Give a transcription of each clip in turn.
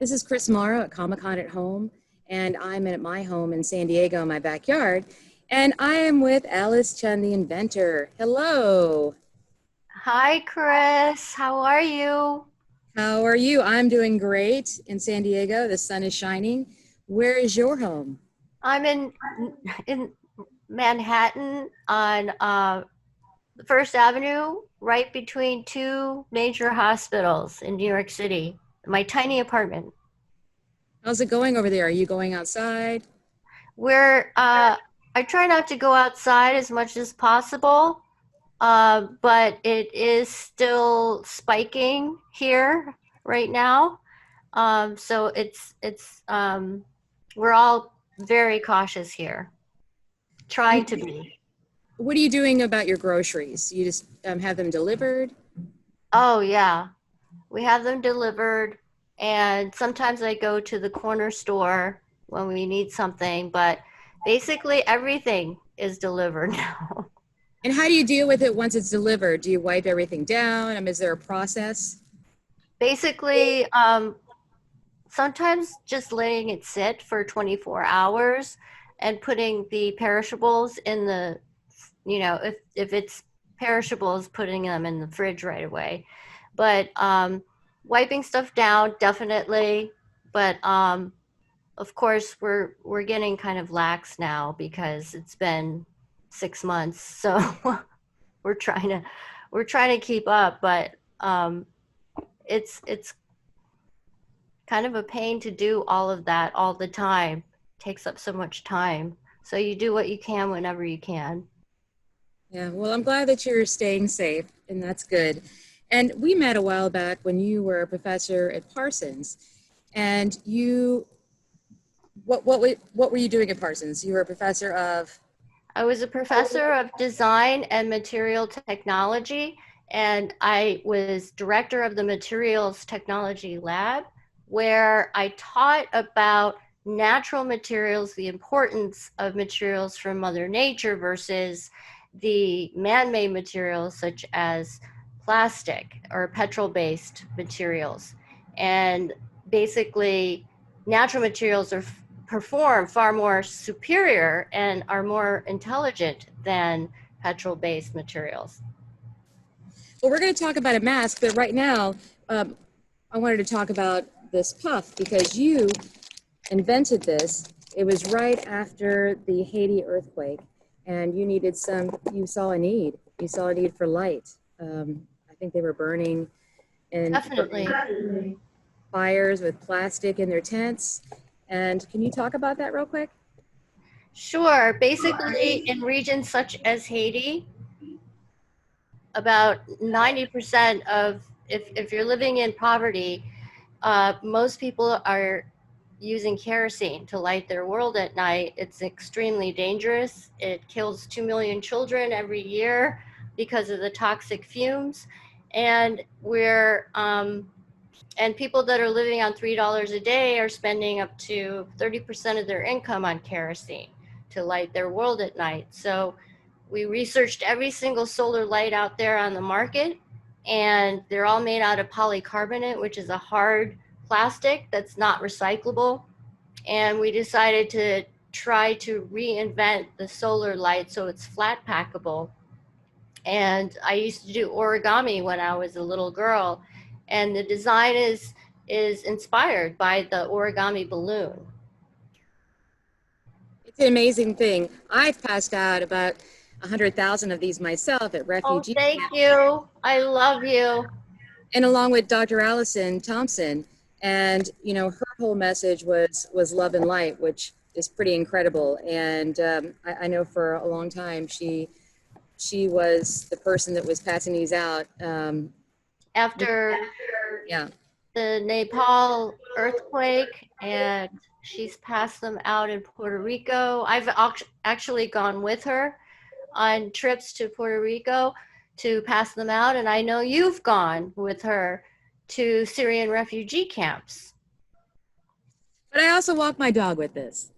This is Chris Morrow at Comic-Con at Home, and I'm at my home in San Diego in my backyard, and I am with Alice Chun, the inventor. Hello. Hi, Chris. How are you? How are you? I'm doing great in San Diego. The sun is shining. Where is your home? I'm in Manhattan on First Avenue, right between two major hospitals in New York City. My tiny apartment. How's it going over there? Are you going outside? Where I try not to go outside as much as possible, but it is still spiking here right now. So we're all very cautious here, And trying to be. what are you doing about your groceries? You just have them delivered? Oh, yeah. We have them delivered, and sometimes I go to the corner store when we need something, but basically everything is delivered now. And how do you deal with it once it's delivered? Do you wipe everything down? Is there a process? Basically, sometimes just letting it sit for 24 hours and putting the perishables in if it's perishables, putting them in the fridge right away. But wiping stuff down, definitely. But of course, we're getting kind of lax now because it's been 6 months, so we're trying to we're trying to keep up. But it's kind of a pain to do all of that all the time. It takes up so much time. So you do what you can whenever you can. Yeah, well, I'm glad that you're staying safe, and that's good. And we met a while back when you were a professor at Parsons, and what were you doing at Parsons? You were a professor of. I was a professor of design and material technology, and I was director of the materials technology lab, where I taught about natural materials, the importance of materials from Mother Nature versus the man-made materials such as plastic or petrol-based materials. And basically, natural materials perform far more superior and are more intelligent than petrol-based materials. Well, we're going to talk about a mask, but right now, um, I wanted to talk about this puff because you invented this. It was right after the Haiti earthquake, and you saw a need. You saw a need for light. I think they were burning and Definitely. fires with plastic in their tents. And can you talk about that real quick? Sure. Basically, in regions such as Haiti, about 90% of, if you're living in poverty, most people are using kerosene to light their world at night. It's extremely dangerous. It kills 2 million children every year because of the toxic fumes. And and people that are living on $3 a day are spending up to 30% of their income on kerosene to light their world at night. So we researched every single solar light out there on the market, and they're all made out of polycarbonate, which is a hard plastic that's not recyclable. And we decided to try to reinvent the solar light so it's flat packable. And I used to do origami when I was a little girl, and the design is inspired by the origami balloon. It's an amazing thing. I've passed out about 100,000 of these myself at Oh, refugee thank camps, you. I love you. and along with Dr. Allison Thompson. And her whole message was love and light, which is pretty incredible. And I know for a long time she was the person that was passing these out. After Yeah. the Nepal earthquake, and she's passed them out in Puerto Rico. I've actually gone with her on trips to Puerto Rico to pass them out, and I know you've gone with her to Syrian refugee camps. But I also walk my dog with this.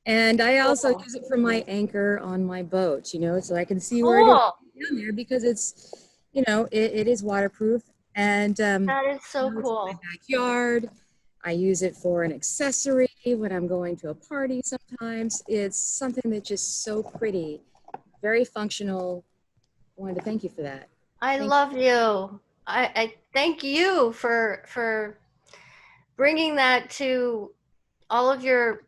And I also Cool. use it for my anchor on my boat, so I can see where it is Cool. down there because it is waterproof. And That is so it's in my cool. backyard. I use it for an accessory when I'm going to a party sometimes. It's something that's just so pretty, very functional. I wanted to thank you for that. I Thank love you. I thank you for bringing that to all of your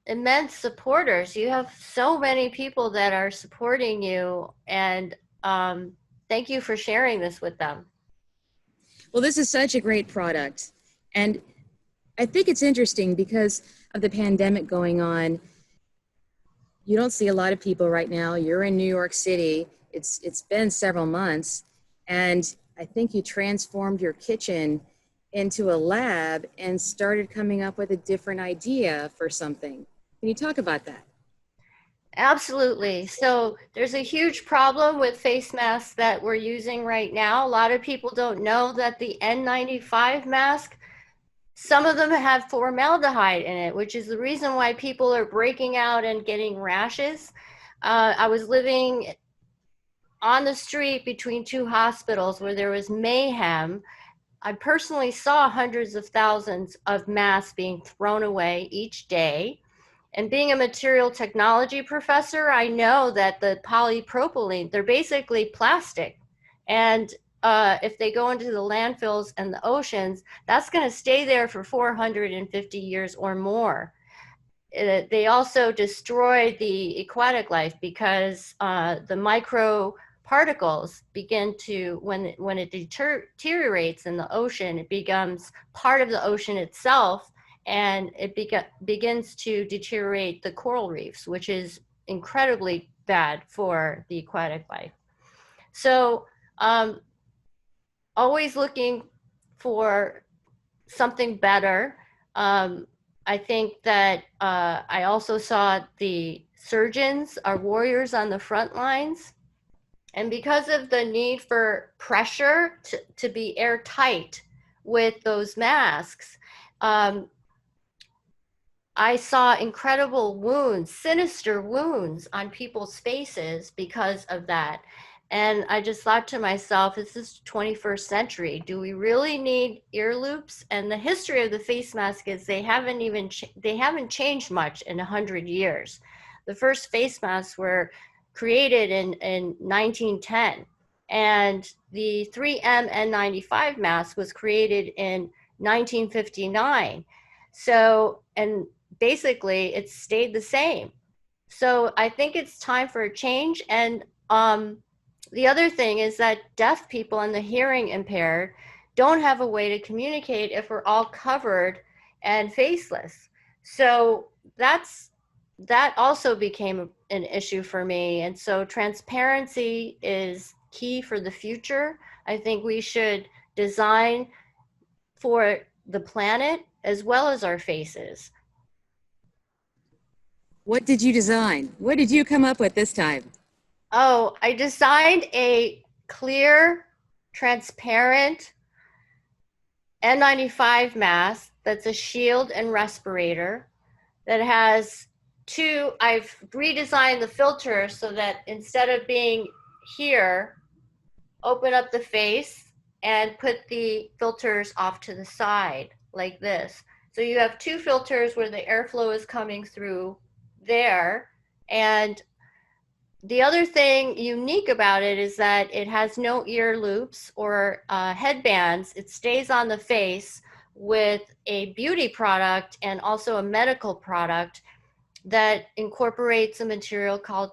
immense supporters. You have so many people that are supporting you, and thank you for sharing this with them. Well, this is such a great product. And I think it's interesting because of the pandemic going on. You don't see a lot of people right now. You're in New York City. It's been several months, and I think you transformed your kitchen into a lab and started coming up with a different idea for something. Can you talk about that? Absolutely. So there's a huge problem with face masks that we're using right now. A lot of people don't know that the N95 mask, some of them have formaldehyde in it, which is the reason why people are breaking out and getting rashes. I was living on the street between two hospitals where there was mayhem. I personally saw hundreds of thousands of masks being thrown away each day. And being a material technology professor, I know that the polypropylene, they're basically plastic. And if they go into the landfills and the oceans, that's going to stay there for 450 years or more. They also destroy the aquatic life because the micro particles begin to, when it deteriorates in the ocean, it becomes part of the ocean itself, and it begins to deteriorate the coral reefs, which is incredibly bad for the aquatic life. So always looking for something better. I think that I also saw the surgeons are warriors on the front lines. And because of the need for pressure to be airtight with those masks, I saw incredible wounds, sinister wounds on people's faces because of that. And I just thought to myself, this is 21st century. Do we really need ear loops? And the history of the face mask is they haven't changed much in 100 years. The first face masks were created in 1910, and the 3M N95 mask was created in 1959. So, and basically it's stayed the same. So I think it's time for a change. And the other thing is that deaf people and the hearing impaired don't have a way to communicate if we're all covered and faceless. So that also became an issue for me. And so transparency is key for the future. I think we should design for the planet as well as our faces. What did you design? What did you come up with this time? Oh, I designed a clear, transparent N95 mask that's a shield and respirator that has two. I've redesigned the filter so that instead of being here, open up the face and put the filters off to the side like this. So you have two filters where the airflow is coming through there. And the other thing unique about it is that it has no ear loops or headbands. It stays on the face with a beauty product and also a medical product that incorporates a material called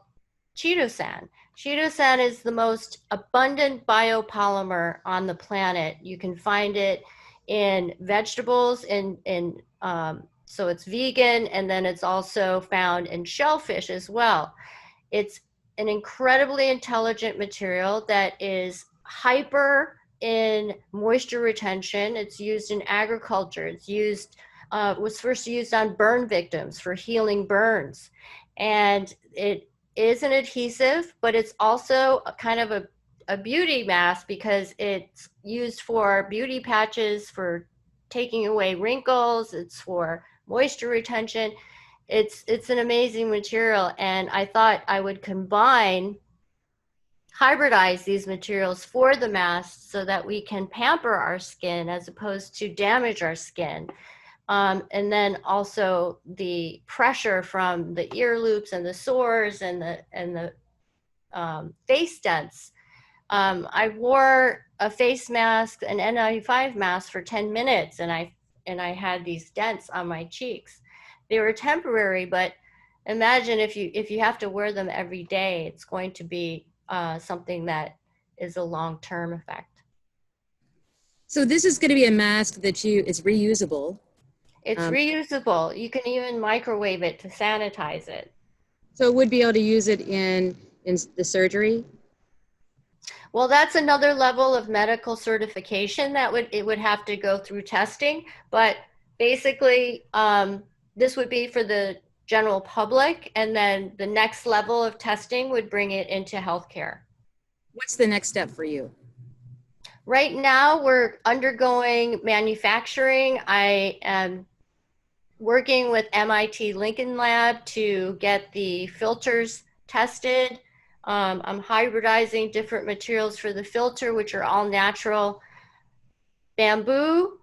chitosan. Chitosan is the most abundant biopolymer on the planet. You can find it in vegetables, so it's vegan, and then it's also found in shellfish as well. It's an incredibly intelligent material that is hyper in moisture retention. It's used in agriculture. It's used, was first used on burn victims for healing burns. And it is an adhesive, but it's also a kind of a beauty mask because it's used for beauty patches, for taking away wrinkles. It's for moisture retention. It's an amazing material, and I thought I would hybridize these materials for the mask so that we can pamper our skin as opposed to damage our skin. And then also the pressure from the ear loops and the sores and the face dents. I wore a face mask, an N95 mask for 10 minutes, and I had these dents on my cheeks. They were temporary, but imagine if you have to wear them every day, it's going to be something that is a long-term effect. So this is going to be a mask that is reusable. It's reusable. You can even microwave it to sanitize it. So it would be able to use it in the surgery? Well, that's another level of medical certification that it would have to go through testing. But basically, this would be for the general public, and then the next level of testing would bring it into healthcare. What's the next step for you? Right now, we're undergoing manufacturing. I am working with MIT Lincoln Lab to get the filters tested. I'm hybridizing different materials for the filter, which are all natural. Bamboo,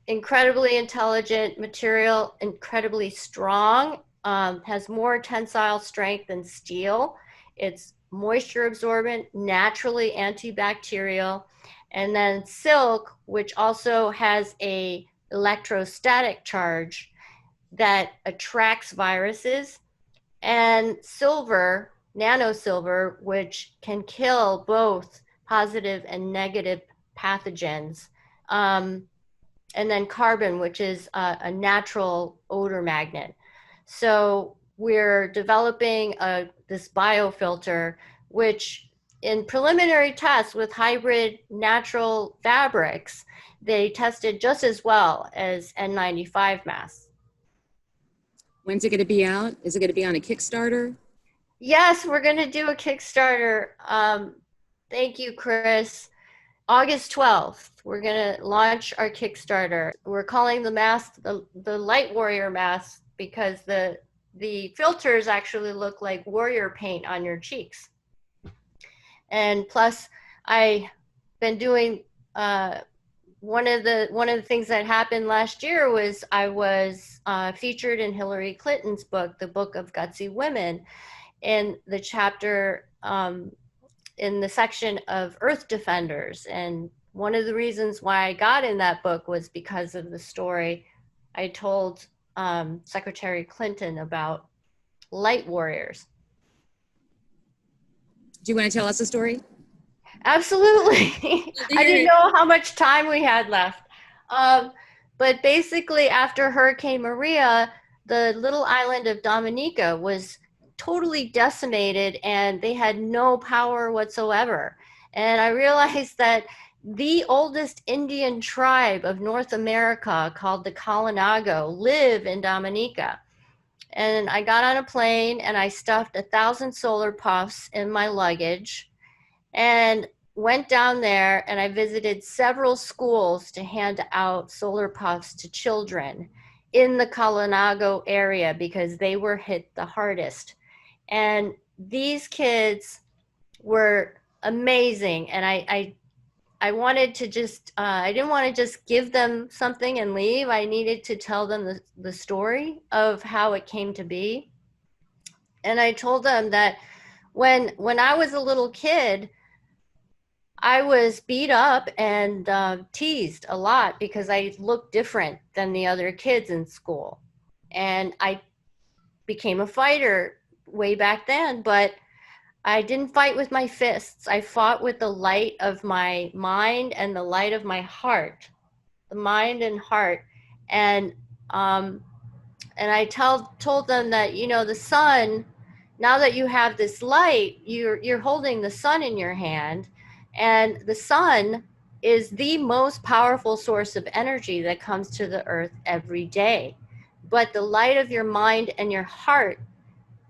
incredibly intelligent material, incredibly strong, has more tensile strength than steel. It's moisture absorbent, naturally antibacterial. And then silk, which also has a electrostatic charge that attracts viruses, and silver, nanosilver, which can kill both positive and negative pathogens. And then carbon, which is a natural odor magnet. So we're developing this biofilter, which in preliminary tests with hybrid natural fabrics, they tested just as well as N95 masks. When's it going to be out? Is it going to be on a Kickstarter? Yes, we're going to do a Kickstarter. Thank you, Chris. August 12th, we're going to launch our Kickstarter. We're calling the mask the Light Warrior mask because the filters actually look like warrior paint on your cheeks. And plus, I've been doing one of the things that happened last year was I was featured in Hillary Clinton's book, The Book of Gutsy Women, in the chapter in the section of Earth Defenders. And one of the reasons why I got in that book was because of the story I told Secretary Clinton about light warriors. Do you want to tell us a story? Absolutely. I didn't know how much time we had left. But basically, after Hurricane Maria, the little island of Dominica was totally decimated and they had no power whatsoever. And I realized that the oldest Indian tribe of North America, called the Kalinago, live in Dominica. And I got on a plane and I stuffed 1,000 solar puffs in my luggage and went down there, and I visited several schools to hand out solar puffs to children in the Kalinago area because they were hit the hardest. And these kids were amazing. And I wanted to just, I didn't want to just give them something and leave. I needed to tell them the story of how it came to be. And I told them that when I was a little kid, I was beat up and teased a lot because I looked different than the other kids in school. And I became a fighter way back then, but I didn't fight with my fists. I fought with the light of my mind and the light of my heart, the mind and heart. And I told them that, you know, the sun, now that you have this light, you're holding the sun in your hand, and the sun is the most powerful source of energy that comes to the earth every day. But the light of your mind and your heart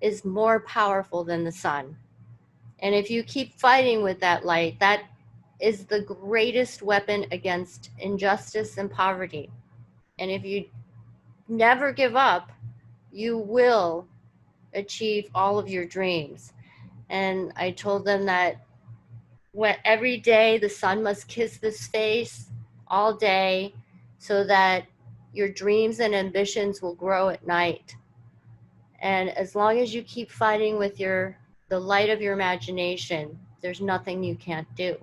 is more powerful than the sun. And if you keep fighting with that light, that is the greatest weapon against injustice and poverty. And if you never give up, you will achieve all of your dreams. And I told them that every day the sun must kiss this face all day so that your dreams and ambitions will grow at night. And as long as you keep fighting with the light of your imagination, there's nothing you can't do.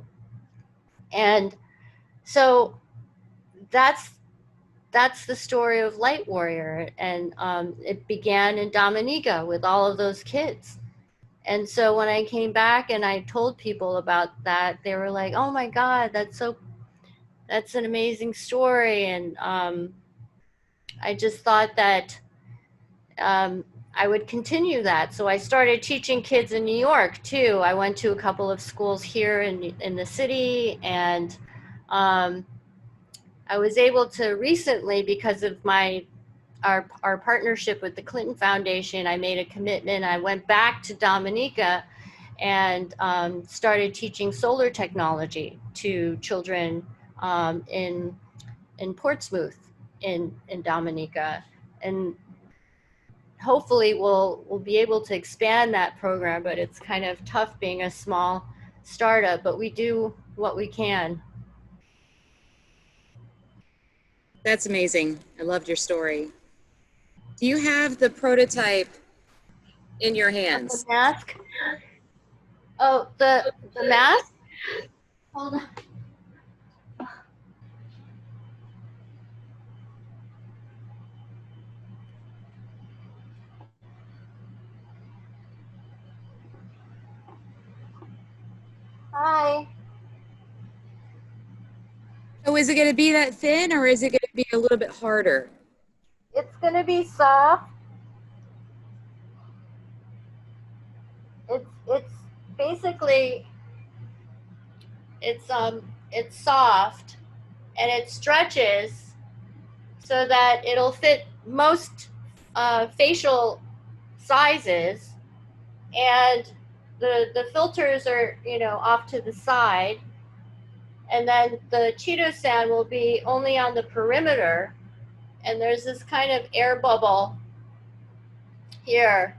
And so that's the story of Light Warrior. And it began in Dominica with all of those kids. And so when I came back and I told people about that, they were like, "Oh my God, that's an amazing story." And I just thought that I would continue that. So I started teaching kids in New York too. I went to a couple of schools here in the city, and um, I was able to recently, because of our partnership with the Clinton Foundation, I made a commitment. I went back to Dominica and started teaching solar technology to children in Portsmouth in Dominica, and hopefully we'll be able to expand that program. But it's kind of tough being a small startup, but we do what we can. That's amazing. I loved your story. Do you have the prototype in your Of the hands? mask. Oh, the mask. Hold on. Hi. So is it going to be that thin, or is it going to be a little bit harder? It's gonna be soft. It's basically it's soft, and it stretches so that it'll fit most facial sizes, and the filters are off to the side, and then the Cheeto stand will be only on the perimeter, and there's this kind of air bubble here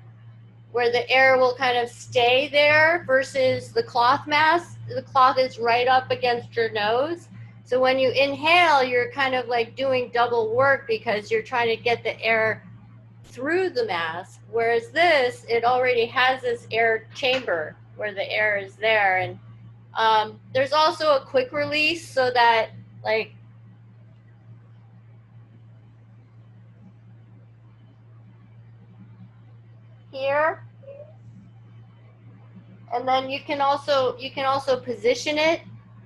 where the air will kind of stay there versus the cloth mask. The cloth is right up against your nose. So when you inhale, you're kind of like doing double work because you're trying to get the air through the mask. Whereas this, it already has this air chamber where the air is there. And there's also a quick release so that, like, here, and then you can also position it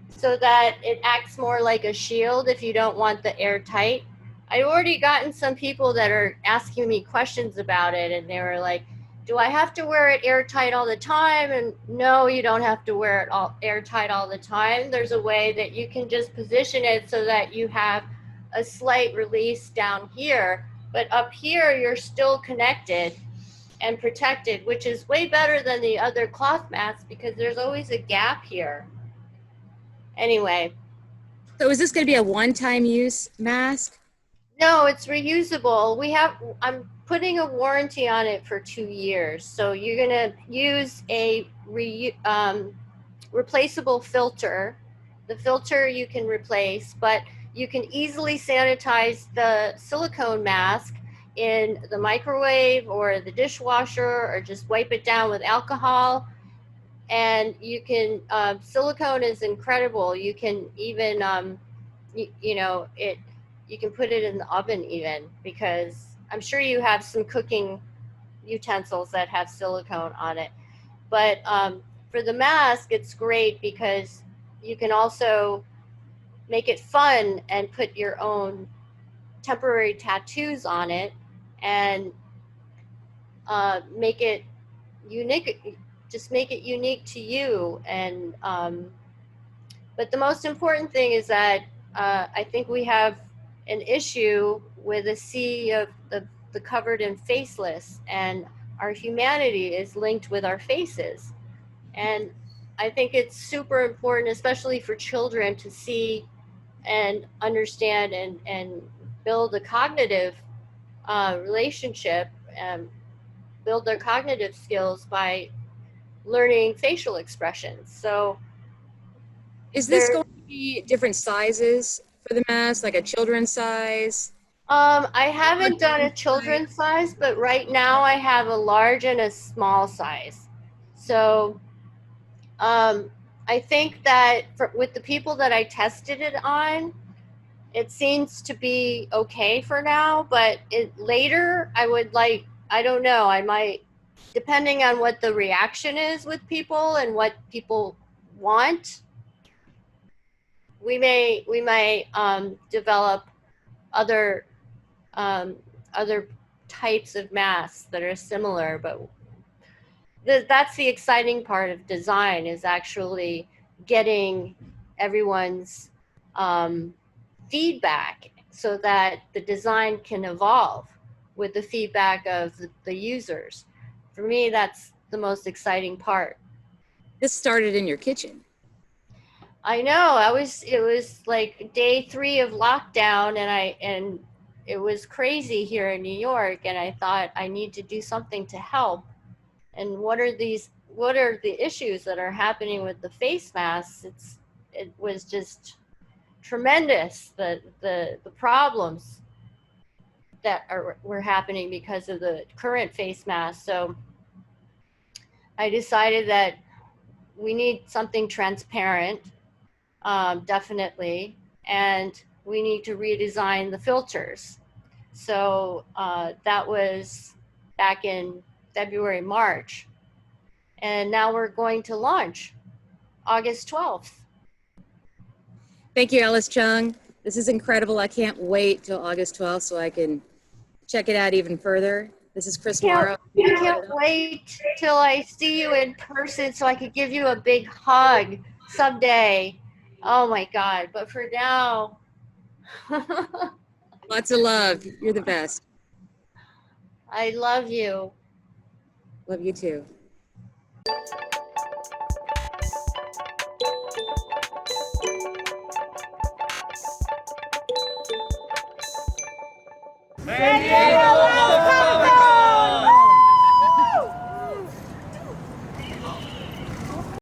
so that it acts more like a shield if you don't want the air tight. I've already gotten some people that are asking me questions about it, and they were like, "Do I have to wear it airtight all the time?" And no, you don't have to wear it all airtight all the time. There's a way that you can just position it so that you have a slight release down here, but up here you're still connected and protected, which is way better than the other cloth masks because there's always a gap here. Anyway, So is this going to be a one-time use mask? no, it's reusable. I'm putting a warranty on it for 2 years. So you're going to use a replaceable filter. The filter you can replace, but you can easily sanitize the silicone mask in the microwave or the dishwasher, or just wipe it down with alcohol. And you can, silicone is incredible. You can even, you can put it in the oven even, because I'm sure you have some cooking utensils that have silicone on it. But for the mask, it's great because you can also make it fun and put your own temporary tattoos on it, and make it unique. Just make it unique to you. And but the most important thing is that I think we have an issue with a sea of the covered and faceless, and our humanity is linked with our faces. And I think it's super important, especially for children, to see and understand and build a cognitive relationship and build their cognitive skills by learning facial expressions. So Is this there, going to be different sizes for the mask, like a children's size? I haven't done a children's size, but right now I have a large and a small size. So I think that with the people that I tested it on, it seems to be okay for now. But later, I would like, I don't know, I might, depending on what the reaction is with people and what people want, we may develop other um, other types of masks that are similar. But that's the exciting part of design, is actually getting everyone's um, feedback so that the design can evolve with the feedback of the users. For me, that's the most exciting part. This started in your kitchen. I know. It was like day 3 of lockdown, and it was crazy here in New York, and I thought I need to do something to help. And what are the issues that are happening with the face masks? It was just tremendous, the problems that were happening because of the current face mask. So I decided that we need something transparent, definitely, and we need to redesign the filters. So that was back in February, March, and now we're going to launch August 12th. Thank you, Alice Chung. This is incredible. I can't wait till August 12th so I can check it out even further. This is Chris Morrow. I can't wait till I see you in person so I could give you a big hug someday. Oh my God. But for now, Lots of love. You're the best. I love you. Love you too. San Diego